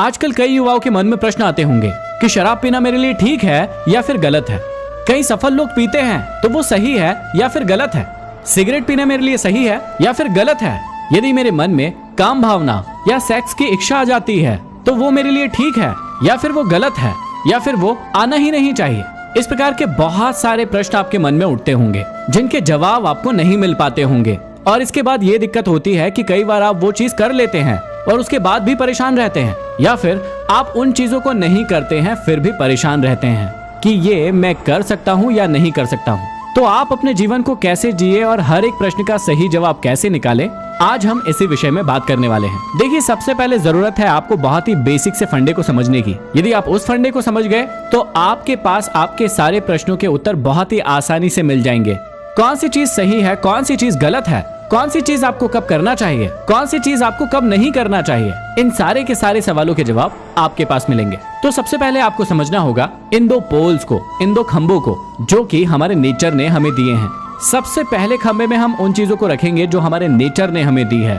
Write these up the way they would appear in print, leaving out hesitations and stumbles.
आजकल कई युवाओं के मन में प्रश्न आते होंगे कि शराब पीना मेरे लिए ठीक है या फिर गलत है। कई सफल लोग पीते हैं तो वो सही है या फिर गलत है। सिगरेट पीना मेरे लिए सही है या फिर गलत है। यदि मेरे मन में काम भावना या सेक्स की इच्छा आ जाती है तो वो मेरे लिए ठीक है या फिर वो गलत है, या फिर वो आना ही नहीं चाहिए। इस प्रकार के बहुत सारे प्रश्न आपके मन में उठते होंगे जिनके जवाब आपको नहीं मिल पाते होंगे। और इसके बाद ये दिक्कत होती है कि कई बार आप वो चीज कर लेते हैं और उसके बाद भी परेशान रहते हैं, या फिर आप उन चीजों को नहीं करते हैं फिर भी परेशान रहते हैं कि ये मैं कर सकता हूँ या नहीं कर सकता हूँ। तो आप अपने जीवन को कैसे जिए और हर एक प्रश्न का सही जवाब कैसे निकालें, आज हम इसी विषय में बात करने वाले हैं। देखिए, सबसे पहले जरूरत है आपको बहुत ही बेसिक से फंडे को समझने की। यदि आप उस फंडे को समझ गए तो आपके पास आपके सारे प्रश्नों के उत्तर बहुत ही आसानी से मिल जाएंगे। कौन सी चीज सही है, कौन सी चीज गलत है, कौन सी चीज आपको कब करना चाहिए, कौन सी चीज आपको कब नहीं करना चाहिए, इन सारे के सारे सवालों के जवाब आपके पास मिलेंगे। तो सबसे पहले आपको समझना होगा इन दो पोल्स को, इन दो खंभों को जो कि हमारे नेचर ने हमें दिए हैं। सबसे पहले खंभे में हम उन चीजों को रखेंगे जो हमारे नेचर ने हमें दी है,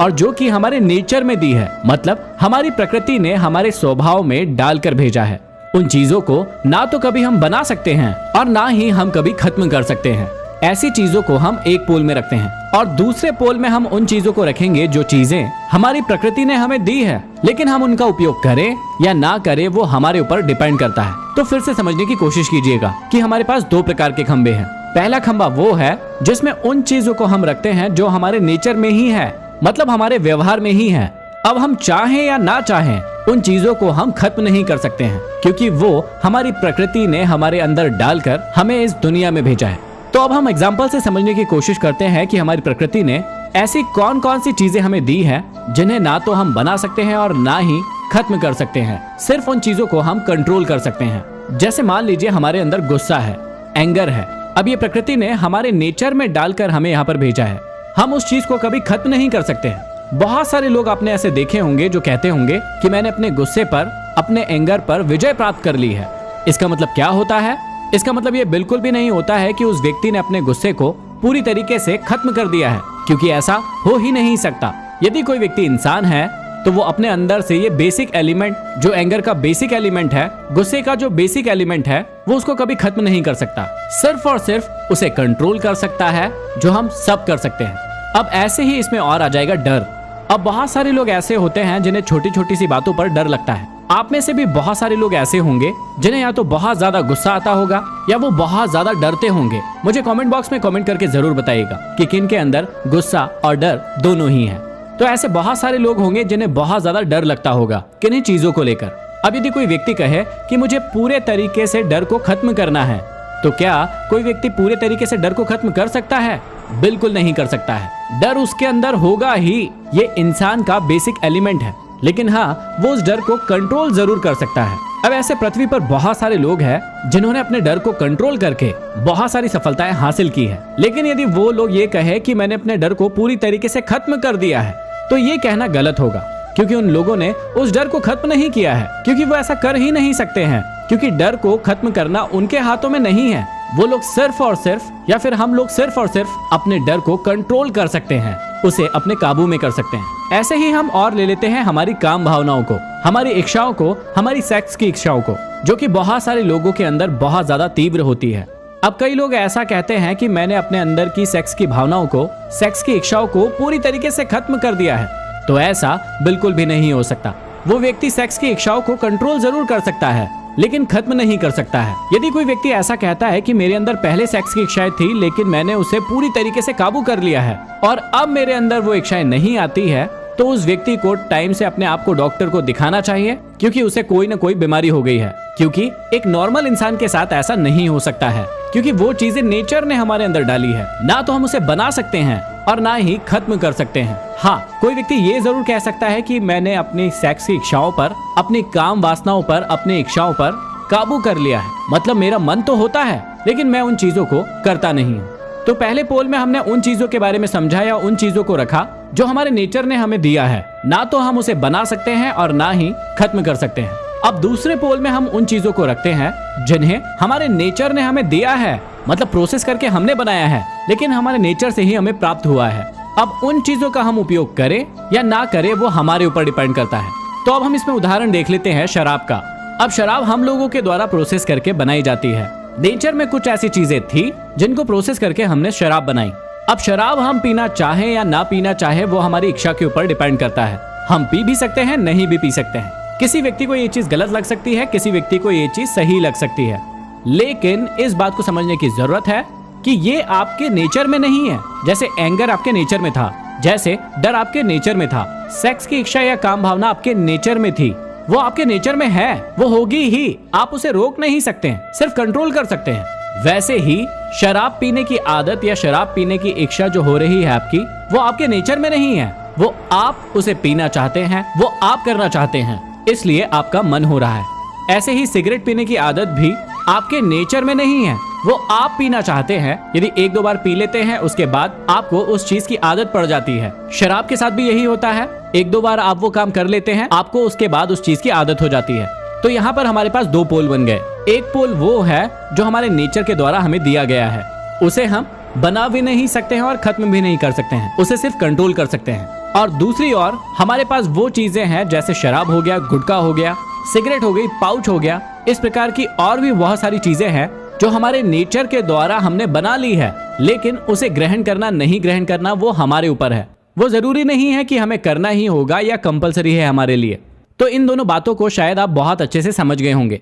और जो कि हमारे नेचर में दी है मतलब हमारी प्रकृति ने हमारे स्वभाव में डालकर भेजा है। उन चीजों को ना तो कभी हम बना सकते हैं और ना ही हम कभी खत्म कर सकते हैं। ऐसी चीजों को हम एक पोल में रखते हैं, और दूसरे पोल में हम उन चीजों को रखेंगे जो चीजें हमारी प्रकृति ने हमें दी है, लेकिन हम उनका उपयोग करें या ना करें वो हमारे ऊपर डिपेंड करता है। तो फिर से समझने की कोशिश कीजिएगा कि हमारे पास दो प्रकार के खंबे हैं। पहला खंबा वो है जिसमें उन चीजों को हम रखते हैं जो हमारे नेचर में ही है, मतलब हमारे व्यवहार में ही है। अब हम चाहें या ना चाहें उन चीजों को हम खत्म नहीं कर सकते हैं, क्योंकि वो हमारी प्रकृति ने हमारे अंदर डालकर हमें इस दुनिया में भेजा है। तो अब हम एग्जाम्पल से समझने की कोशिश करते हैं कि हमारी प्रकृति ने ऐसी कौन कौन सी चीजें हमें दी हैं जिन्हें ना तो हम बना सकते हैं और ना ही खत्म कर सकते हैं। सिर्फ उन चीजों को हम कंट्रोल कर सकते हैं। जैसे मान लीजिए हमारे अंदर गुस्सा है, एंगर है। अब ये प्रकृति ने हमारे नेचर में डालकर हमें यहाँ पर भेजा है। हम उस चीज को कभी खत्म नहीं कर सकते हैं। बहुत सारे लोग आपने ऐसे देखे होंगे जो कहते होंगे कि मैंने अपने गुस्से पर, अपने एंगर पर विजय प्राप्त कर ली है। इसका मतलब क्या होता है? इसका मतलब ये बिल्कुल भी नहीं होता है कि उस व्यक्ति ने अपने गुस्से को पूरी तरीके से खत्म कर दिया है, क्योंकि ऐसा हो ही नहीं सकता। यदि कोई व्यक्ति इंसान है तो वो अपने अंदर से ये बेसिक एलिमेंट, जो एंगर का बेसिक एलिमेंट है, गुस्से का जो बेसिक एलिमेंट है, वो उसको कभी खत्म नहीं कर सकता। सिर्फ और सिर्फ उसे कंट्रोल कर सकता है, जो हम सब कर सकते हैं। अब ऐसे ही इसमें और आ जाएगा डर। अब बहुत सारे लोग ऐसे होते हैं जिन्हें छोटी छोटी सी बातों पर डर लगता है। आप में से भी बहुत सारे लोग ऐसे होंगे जिन्हें या तो बहुत ज्यादा गुस्सा आता होगा या वो बहुत ज्यादा डरते होंगे। मुझे कमेंट बॉक्स में कमेंट करके जरूर बताइएगा कि किन के अंदर गुस्सा और डर दोनों ही है। तो ऐसे बहुत सारे लोग होंगे जिन्हें बहुत ज्यादा डर लगता होगा किन्हीं चीजों को लेकर। अब यदि कोई व्यक्ति कहे कि मुझे पूरे तरीके से डर को खत्म करना है, तो क्या कोई व्यक्ति पूरे तरीके से डर को खत्म कर सकता है? बिल्कुल नहीं कर सकता है। डर उसके अंदर होगा ही, ये इंसान का बेसिक एलिमेंट है, लेकिन हाँ, वो उस डर को कंट्रोल जरूर कर सकता है। अब ऐसे पृथ्वी पर बहुत सारे लोग हैं जिन्होंने अपने डर को कंट्रोल करके बहुत सारी सफलताएं हासिल की है। लेकिन यदि वो लोग ये कहे कि मैंने अपने डर को पूरी तरीके से खत्म कर दिया है, तो ये कहना गलत होगा, क्योंकि उन लोगों ने उस डर को खत्म नहीं किया है, क्योंकि वो ऐसा कर ही नहीं सकते हैं, क्योंकि डर को खत्म करना उनके हाथों में नहीं है। वो लोग सिर्फ और सिर्फ, या फिर हम लोग सिर्फ और सिर्फ अपने डर को कंट्रोल कर सकते हैं, उसे अपने काबू में कर सकते हैं। ऐसे ही हम और ले लेते हैं हमारी काम भावनाओं को, हमारी इच्छाओं को, हमारी सेक्स की इच्छाओं को, जो कि बहुत सारे लोगों के अंदर बहुत ज्यादा तीव्र होती है। अब कई लोग ऐसा कहते हैं कि मैंने अपने अंदर की सेक्स की भावनाओं को, सेक्स की इच्छाओं को पूरी तरीके से खत्म कर दिया है। तो ऐसा बिल्कुल भी नहीं हो सकता। वो व्यक्ति सेक्स की इच्छाओं को कंट्रोल जरूर कर सकता है, लेकिन खत्म नहीं कर सकता है। यदि कोई व्यक्ति ऐसा कहता है कि मेरे अंदर पहले सेक्स की इच्छाएं थी, लेकिन मैंने उसे पूरी तरीके से काबू कर लिया है और अब मेरे अंदर वो इच्छाएं नहीं आती है, तो उस व्यक्ति को टाइम से अपने आप को डॉक्टर को दिखाना चाहिए, क्योंकि उसे कोई न कोई बीमारी हो गई है। क्योंकि एक नॉर्मल इंसान के साथ ऐसा नहीं हो सकता है, क्योंकि वो चीजें नेचर ने हमारे अंदर डाली है। ना तो हम उसे बना सकते हैं और ना ही खत्म कर सकते हैं। हाँ, कोई व्यक्ति ये जरूर कह सकता है कि मैंने अपनी सेक्स की इच्छाओं पर, अपनी काम वासनाओं पर, अपनी इच्छाओं पर काबू कर लिया है, मतलब मेरा मन तो होता है लेकिन मैं उन चीजों को करता नहीं हूँ। तो पहले पोल में हमने उन चीजों के बारे में समझा या उन चीजों को रखा जो हमारे नेचर ने हमें दिया है। ना तो हम उसे बना सकते हैं और ना ही खत्म कर सकते हैं। अब दूसरे पोल में हम उन चीजों को रखते हैं जिन्हें हमारे नेचर ने हमें दिया है, मतलब प्रोसेस करके हमने बनाया है, लेकिन हमारे नेचर से ही हमें प्राप्त हुआ है। अब उन चीजों का हम उपयोग करें या ना करें वो हमारे ऊपर डिपेंड करता है। तो अब हम इसमें उदाहरण देख लेते हैं शराब का। अब शराब हम लोगों के द्वारा प्रोसेस करके बनाई जाती है। नेचर में कुछ ऐसी चीजें थी जिनको प्रोसेस करके हमने शराब बनाई। अब शराब हम पीना चाहे या ना पीना चाहे वो हमारी इच्छा के ऊपर डिपेंड करता है। हम पी भी सकते हैं, नहीं भी पी सकते हैं। किसी व्यक्ति को ये चीज गलत लग सकती है, किसी व्यक्ति को ये चीज सही लग सकती है, लेकिन इस बात को समझने की जरूरत है कि ये आपके नेचर में नहीं है। जैसे एंगर आपके नेचर में था, जैसे डर आपके नेचर में था, सेक्स की इच्छा या काम भावना आपके नेचर में थी, वो आपके नेचर में है, वो होगी ही। आप उसे रोक नहीं सकते हैं, सिर्फ कंट्रोल कर सकते हैं। वैसे ही शराब पीने की आदत या शराब पीने की इच्छा जो हो रही है आपकी, वो आपके नेचर में नहीं है। वो आप उसे पीना चाहते हैं, वो आप करना चाहते हैं, इसलिए आपका मन हो रहा है। ऐसे ही सिगरेट पीने की आदत भी आपके नेचर में नहीं है, वो आप पीना चाहते हैं। यदि एक दो बार पी लेते हैं उसके बाद आपको उस चीज की आदत पड़ जाती है। शराब के साथ भी यही होता है, एक दो बार आप वो काम कर लेते हैं, आपको उसके बाद उस चीज की आदत हो जाती है। तो यहाँ पर हमारे पास दो पोल बन गए। एक पोल वो है जो हमारे नेचर के द्वारा हमें दिया गया है, उसे हम बना भी नहीं सकते हैं और खत्म भी नहीं कर सकते हैं, उसे सिर्फ कंट्रोल कर सकते हैं। और दूसरी ओर हमारे पास वो चीजें हैं जैसे शराब हो गया, गुटखा हो गया, सिगरेट हो गई, पाउच हो गया, इस प्रकार की और भी बहुत सारी चीजें हैं जो हमारे नेचर के द्वारा हमने बना ली है, लेकिन उसे ग्रहण करना नहीं ग्रहण करना वो हमारे ऊपर है। वो जरूरी नहीं है कि हमें करना ही होगा या कंपलसरी है हमारे लिए। तो इन दोनों बातों को शायद आप बहुत अच्छे से समझ गए होंगे।